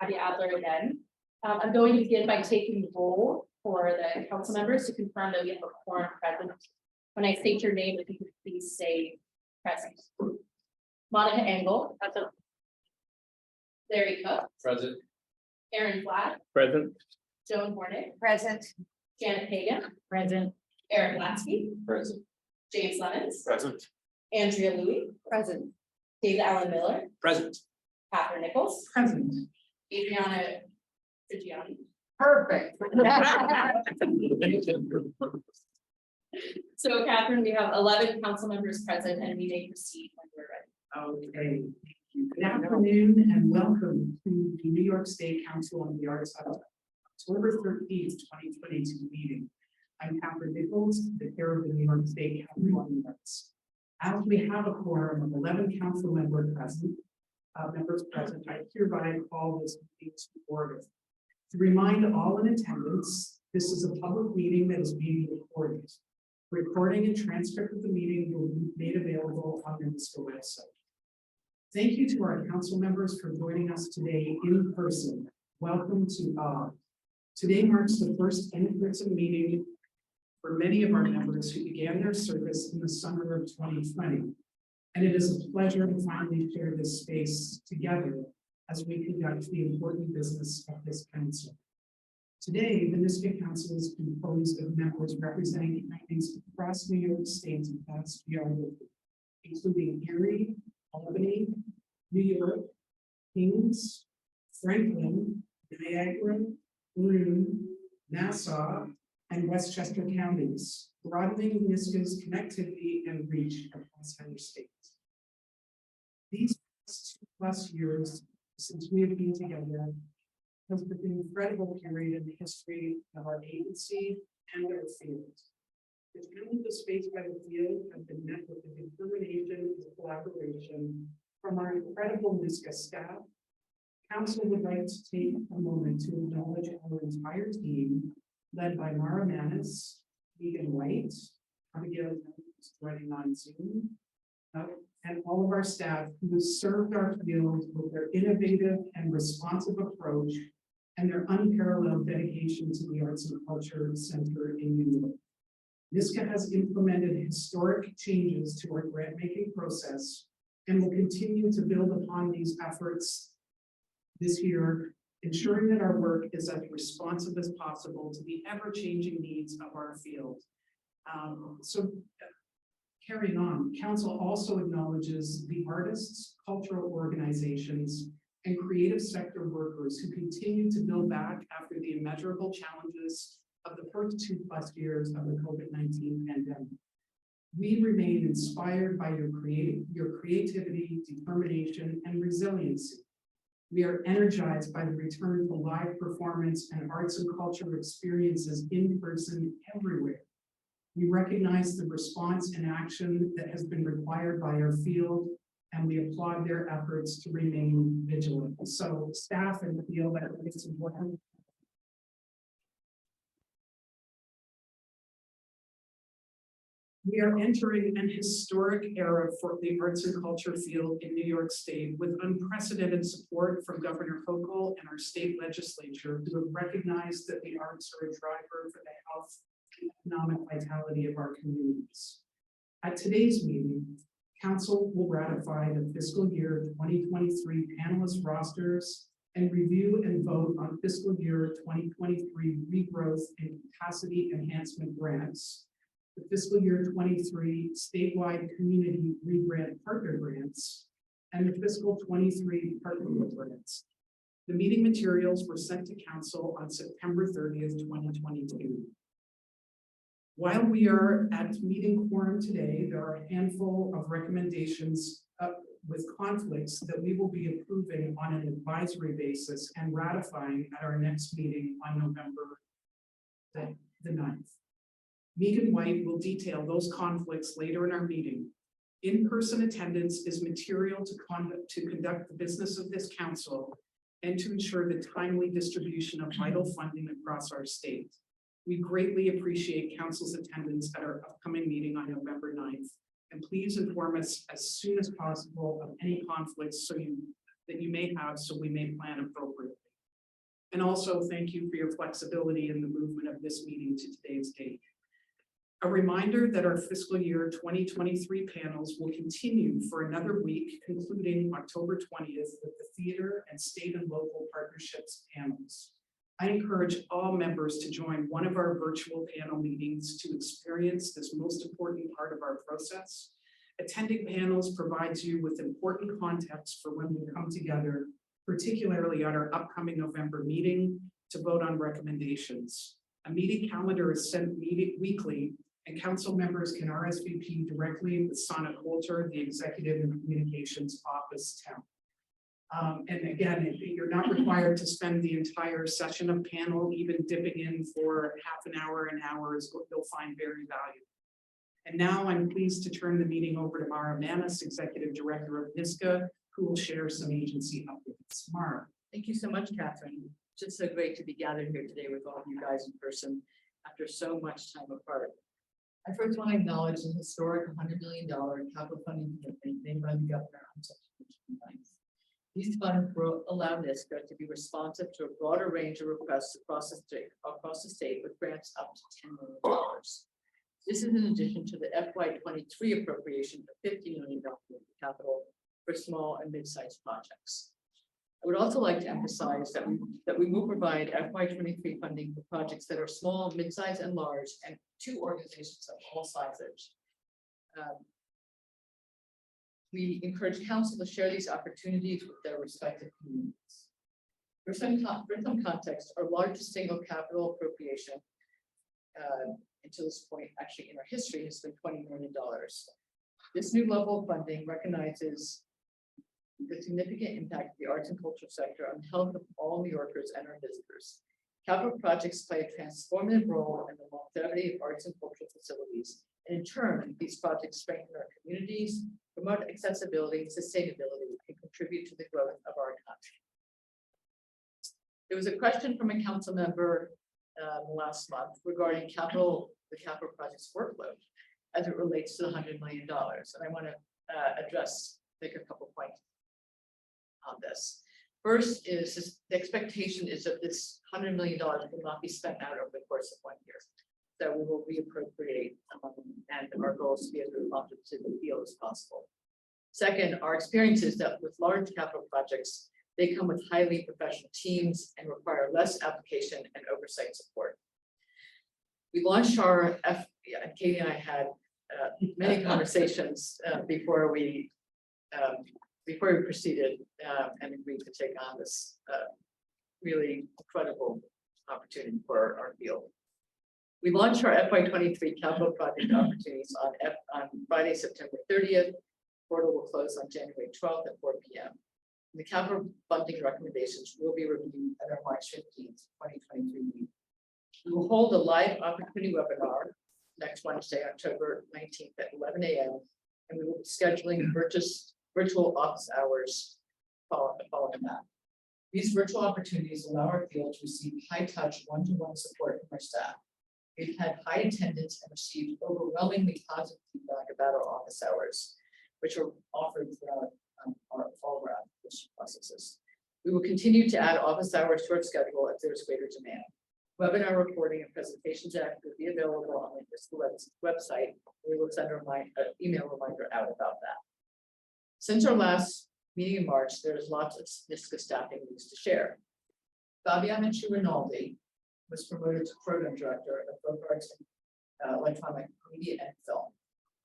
Abby Adler again. I'm going to begin by taking the roll for the council members to confirm that we have a quorum present. When I state your name, if you could please say present. Monica Engel. Present. Larry Cook. Present. Aaron Black. Present. Joan Hornick. Present. Janet Hagan. Present. Eric Latsky. Present. James Lemons. Present. Andrea Louie. Present. David Allen Miller. Present. Catherine Nichols. Present. Adriana Frigiani. Perfect. So Catherine, we have 11 council members present and we may proceed when we're ready. Okay, good afternoon and welcome to the New York State Council on the Arts of October 13th, 2022 meeting. I'm Catherine Nichols, the chair of the New York State Council on the Arts. As we have a quorum of 11 council members present, I hereby call this meeting to order. To remind all in attendance, this is a public meeting that is being recorded. Recording and transcript of the meeting will be made available on the NYSCA website. Thank you to our council members for joining us today in person. Welcome to all. Today marks the first in-person meeting for many of our members who began their service in the summer of 2020. And it is a pleasure to finally share this space together as we conduct the important business of this council. Today, the NYSCA Council is composed of members representing communities across New York State's vast geography, including Erie, Albany, New York, Kings, Franklin, Niagara, Maroon, Nassau, and Westchester counties, broadening NYSCA's connectivity and reach across our state. These past 2+ years since we have been together has been an incredible period in the history of our agency and our field. The challenges faced by the field have been met with the determination and collaboration from our incredible NYSCA staff. Council would like to take a moment to acknowledge our entire team, led by Mara Manis, Megan White, Abigail is joining on Zoom, and all of our staff who have served our field with their innovative and responsive approach and their unparalleled dedication to the Arts and Culture Center in New York. NYSCA has implemented historic changes to our grant-making process and will continue to build upon these efforts this year, ensuring that our work is as responsive as possible to the ever-changing needs of our field. Carrying on, Council also acknowledges the artists, cultural organizations, and creative sector workers who continue to build back after the immeasurable challenges of the first 2+ years of the COVID-19 pandemic. We remain inspired by your creativity, determination, and resiliency. We are energized by the return to live performance and arts and culture experiences in person everywhere. We recognize the response and action that has been required by our field, and we applaud their efforts to remain vigilant. So staff and the field, I think it's important. We are entering an historic era for the arts and culture field in New York State with unprecedented support from Governor Hochul and our state legislature, who have recognized that the arts are a driver for the health and economic vitality of our communities. At today's meeting, Council will ratify the fiscal year 2023 panelist rosters and review and vote on fiscal year 2023 regrowth and capacity enhancement grants, the fiscal year 23 statewide community re-grant partner grants, and the fiscal 23 partnership grants. The meeting materials were sent to Council on September 30th, 2022. While we are at meeting quorum today, there are a handful of recommendations with conflicts that we will be approving on an advisory basis and ratifying at our next meeting on November the 9th. Megan White will detail those conflicts later in our meeting. In-person attendance is material to conduct the business of this council and to ensure the timely distribution of vital funding across our state. We greatly appreciate Council's attendance at our upcoming meeting on November 9th, and please inform us as soon as possible of any conflicts that you may have, so we may plan appropriately. And also thank you for your flexibility in the movement of this meeting to today's date. A reminder that our fiscal year 2023 panels will continue for another week, concluding October 20th with the theater and state and local partnerships panels. I encourage all members to join one of our virtual panel meetings to experience this most important part of our process. Attending panels provides you with important context for when we come together, particularly at our upcoming November meeting, to vote on recommendations. A meeting calendar is sent weekly, and council members can RSVP directly with Sana Coulter, the Executive and Communications Office temp. And again, you're not required to spend the entire session of panel, even dipping in for half an hour, you'll find very valuable. And now I'm pleased to turn the meeting over to Mara Manis, Executive Director of NYSCA, who will share some agency updates. Mara. Thank you so much, Catherine. It's just so great to be gathered here today with all of you guys in person after so much time apart. I first want to acknowledge the historic $100 million capital funding commitment made by the governor on September 29th. These funds will allow NYSCA to be responsive to a broader range of requests across the state with grants up to $10 million. This is in addition to the FY23 appropriation of $50 million capital for small and mid-sized projects. I would also like to emphasize that we will provide FY23 funding for projects that are small, mid-sized, and large, and to organizations of all sizes. We encourage council to share these opportunities with their respective communities. For some context, our largest single capital appropriation until this point, actually in our history, has been $20 million. This new level of funding recognizes the significant impact of the arts and culture sector on the health of all New Yorkers and our visitors. Capital projects play a transformative role in the longevity of arts and cultural facilities. And in turn, these projects strengthen our communities, promote accessibility, sustainability, and contribute to the growth of our economy. There was a question from a council member last month regarding the capital project's workload as it relates to the $100 million. And I want to make a couple points on this. First is the expectation is that this $100 million will not be spent out over the course of 1 year. So we will reappropriate, and our goal is to be as responsive to the field as possible. Second, our experience is that with large capital projects, they come with highly professional teams and require less application and oversight support. We launched our Katie and I had many conversations before we proceeded and agreed to take on this really incredible opportunity for our field. We launched our FY23 capital project opportunities on Friday, September 30th. Portal will close on January 12th at 4 p.m. The capital funding recommendations will be reviewed at our March 15th, 2023 meeting. We will hold a live opportunity webinar next Wednesday, October 19th at 11 a.m. and we will be scheduling virtual office hours following that. These virtual opportunities allow our field to receive high-touch, one-to-one support from our staff. We've had high attendance and received overwhelmingly positive feedback about our office hours, which are offered throughout all of our application processes. We will continue to add office hours to our schedule if there is greater demand. Webinar recording and presentations act will be available on the NYSCA website. We will send an email reminder out about that. Since our last meeting in March, there's lots of NYSCA staffing news to share. Fabiana Rinaldi was promoted to program director of both arts and electronic media and film.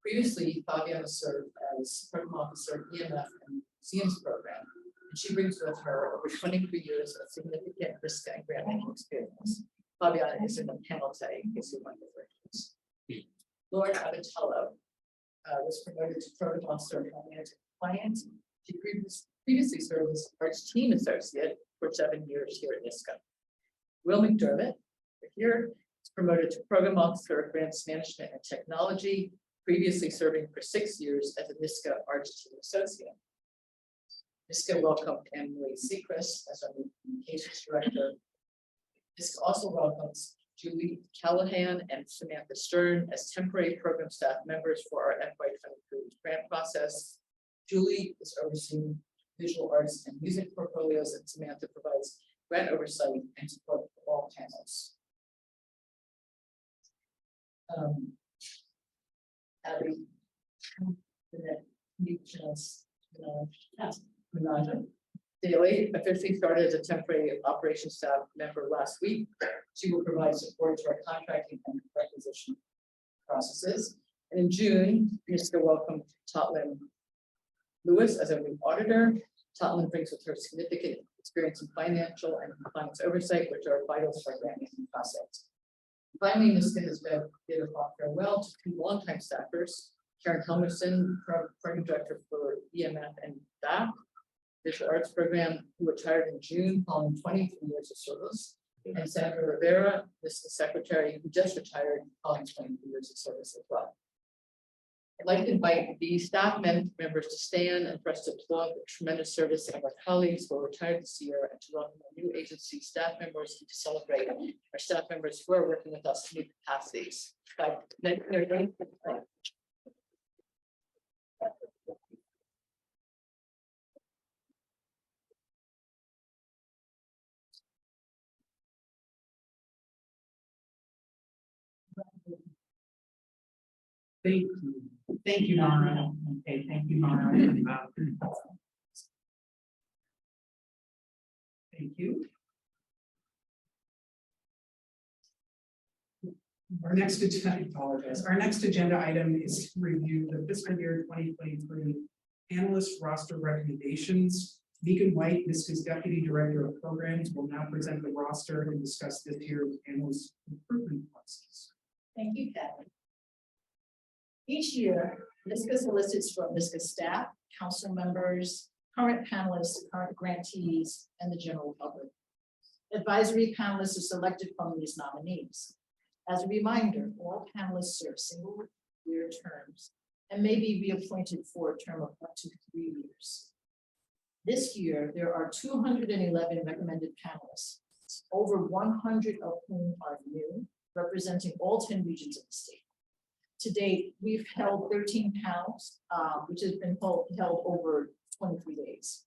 Previously, Fabiana served as program officer of EMF and museums program, and she brings with her over 23 years of significant NYSCA and grant making experience. Fabiana is in the panel today, in case you want to. Lauren Abatello was promoted to program officer of finance. She previously served as arts team associate for 7 years here at NYSCA. Will McDermott, here, is promoted to program officer of grants management and technology, previously serving for 6 years as a NYSCA arts team associate. NYSCA welcomed Emily Sechrist as our new communications director. NYSCA also welcomes Julie Callahan and Samantha Stern as temporary program staff members for our FY23 grant process. Julie is overseeing visual arts and music portfolios, and Samantha provides grant oversight, and support for all panels. Abby, Daly officially started as a temporary operations staff member last week. She will provide support to our contracting and requisition processes. And in June, NYSCA welcomed Totland Lewis as a new auditor. Totland brings with her significant experience in financial and compliance oversight, which are vital to our grant making process. Finally, NYSCA has bid a farewell to two longtime staffers, Karen Helmerson, program director for EMF and DAC, Digital Arts Program, who retired in June following 23 years of service, and Senator Rivera, NYSCA secretary, who just retired following 23 years of service as well. I'd like to invite the staff members to stand and for us to applaud the tremendous service of our colleagues who are retired this year, and to welcome our new agency staff members and to celebrate our staff members who are working with us in new capacities. Thank you, Mara. Okay, thank you, Mara. Thank you. Our next agenda item is to review the fiscal year 2023 analyst roster recommendations. Megan White, NYSCA's Deputy Director of Programs, will now present the roster and discuss this year's analyst improvement policies. Thank you, Kathy. Each year, NYSCA solicits from NYSCA staff, council members, current panelists, current grantees, and the general public. Advisory panelists are selected from these nominees. As a reminder, all panelists serve single-year terms and may be reappointed for a term of up to 3 years. This year, there are 211 recommended panelists, over 100 of whom are new, representing all 10 regions of the state. To date, we've held 13 panels, which has been held over 23 days.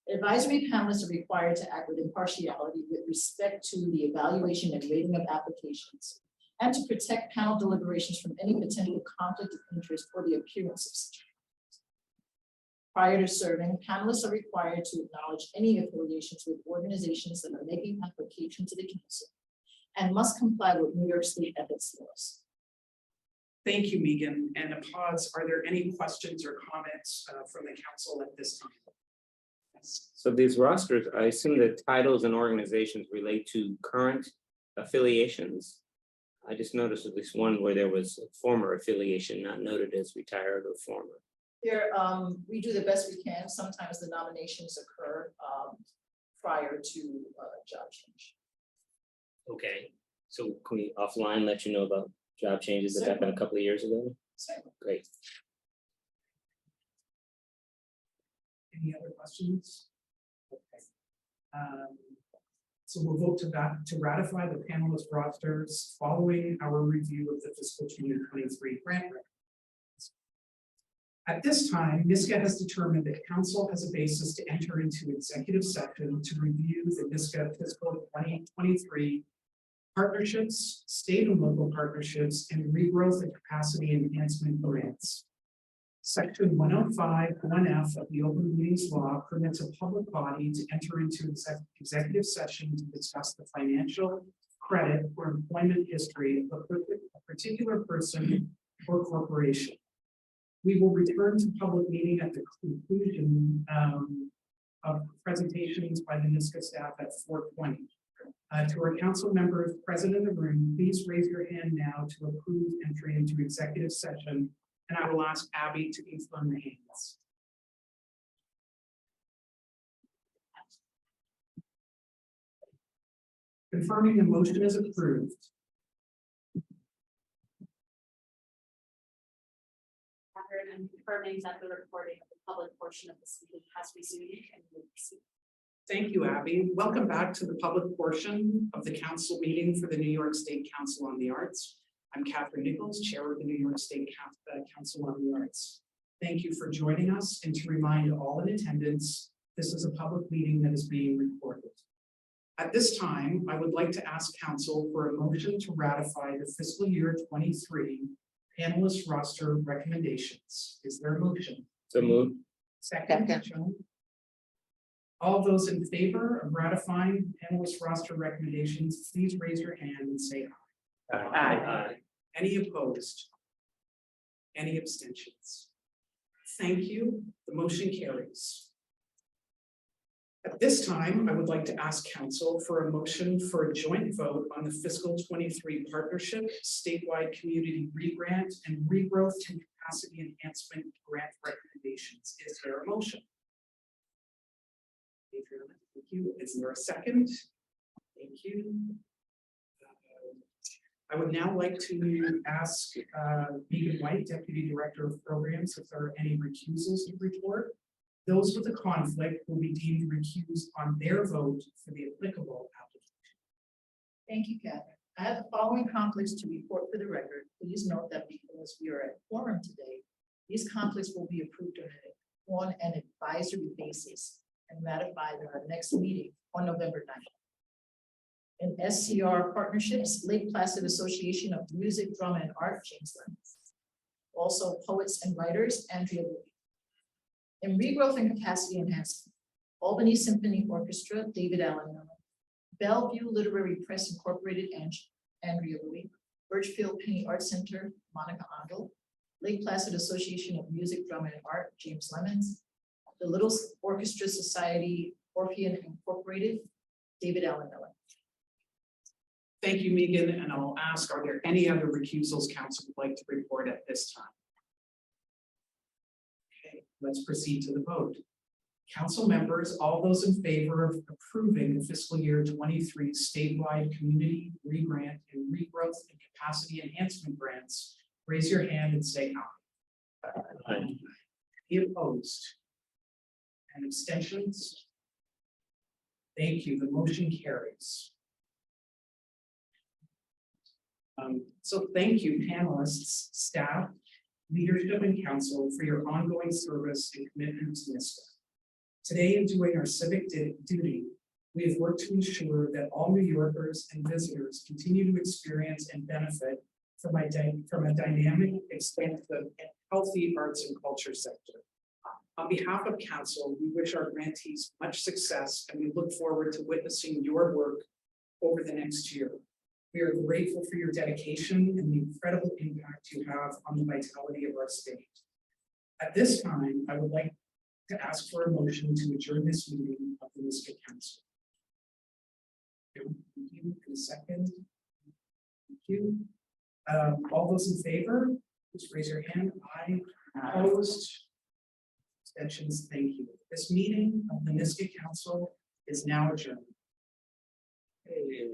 Advisory panelists are required to act with impartiality with respect to the evaluation and rating of applications, and to protect panel deliberations from any potential conflict of interest or the appearance of such. Prior to serving, panelists are required to acknowledge any affiliations with organizations that are making application to the council and must comply with New York State ethics laws. Thank you, Megan. And a pause. Are there any questions or comments from the council at this time? Yes. So these rosters, I assume the titles and organizations relate to current affiliations. I just noticed at least one where there was a former affiliation not noted as retired or former. There, we do the best we can. Sometimes the nominations occur prior to job change. Okay, so can we offline let you know about job changes that happened a couple of years ago? Certainly. Great. Any other questions? Okay. So we'll vote to ratify the panelist rosters following our review of the fiscal 2023 grant records. At this time, NYSCA has determined that council has a basis to enter into executive session to review the NYSCA fiscal 2023 partnerships, state and local partnerships, and regrowth and capacity enhancement grants. Section 105(1)(f) of the Open Meetings Law permits a public body to enter into executive session to discuss the financial, credit, or employment history of a particular person or corporation. We will return to public meeting at the conclusion of presentations by the NYSCA staff at 4:20. To our council members present in the room, please raise your hand now to approve entry into executive session, and I will ask Abby to confirm the hands. Confirming the motion is approved. And confirming that the recording of the public portion of this meeting has resumed and will proceed. Thank you, Abby. Welcome back to the public portion of the council meeting for the New York State Council on the Arts. I'm Catherine Nichols, Chair of the New York State Council on the Arts. Thank you for joining us, and to remind all in attendance, this is a public meeting that is being recorded. At this time, I would like to ask council for a motion to ratify the fiscal year 23 panelist roster recommendations. Is there a motion? So moved. Second. Joan? All those in favor of ratifying panelist roster recommendations, please raise your hand and say aye. Aye. Any opposed? Any abstentions? Thank you. The motion carries. At this time, I would like to ask council for a motion for a joint vote on the fiscal 23 partnership, statewide community re-grant and regrowth and capacity enhancement grant recommendations. Is there a motion? Adriana, thank you. Is there a second? Thank you. I would now like to ask Megan White, Deputy Director of Programs, if there are any recusals to report. Those with a conflict will be deemed recused on their vote for the applicable application. Thank you, Catherine. I have the following conflicts to report for the record. Please note that because we are at quorum today, these conflicts will be approved on an advisory basis and ratified at our next meeting on November 9th. In SCR partnerships, Lake Placid Association of Music, Drama, and Art, James Lemons. Also Poets and Writers, Andrea Louis. In regrowth and capacity enhancement, Albany Symphony Orchestra, David Allen Miller. Bellevue Literary Press Incorporated, Andrea Louis. Birchfield Penny Art Center, Monica Ondel. Lake Placid Association of Music, Drama, and Art, James Lemons. The Little Orchestra Society, Orphean Incorporated, David Allen Miller. Thank you, Megan, and I'll ask, are there any other recusals council would like to report at this time? Okay, let's proceed to the vote. Council members, all those in favor of approving the fiscal year 23 statewide community re-grant and regrowth and capacity enhancement grants, raise your hand and say aye. Aye. Any opposed? And abstentions? Thank you. The motion carries. So thank you, panelists, staff, leadership, and council for your ongoing service and commitment to NYSCA. Today, in doing our civic duty, we have worked to ensure that all New Yorkers and visitors continue to experience and benefit from a dynamic, expansive, and healthy arts and culture sector. On behalf of council, we wish our grantees much success, and we look forward to witnessing your work over the next year. We are grateful for your dedication and the incredible impact you have on the vitality of our state. At this time, I would like to ask for a motion to adjourn this meeting of the NYSCA Council. Thank you. In a second. Thank you. All those in favor, please raise your hand. Aye. Opposed? Abstentions? Thank you. This meeting of the NYSCA Council is now adjourned. Hey.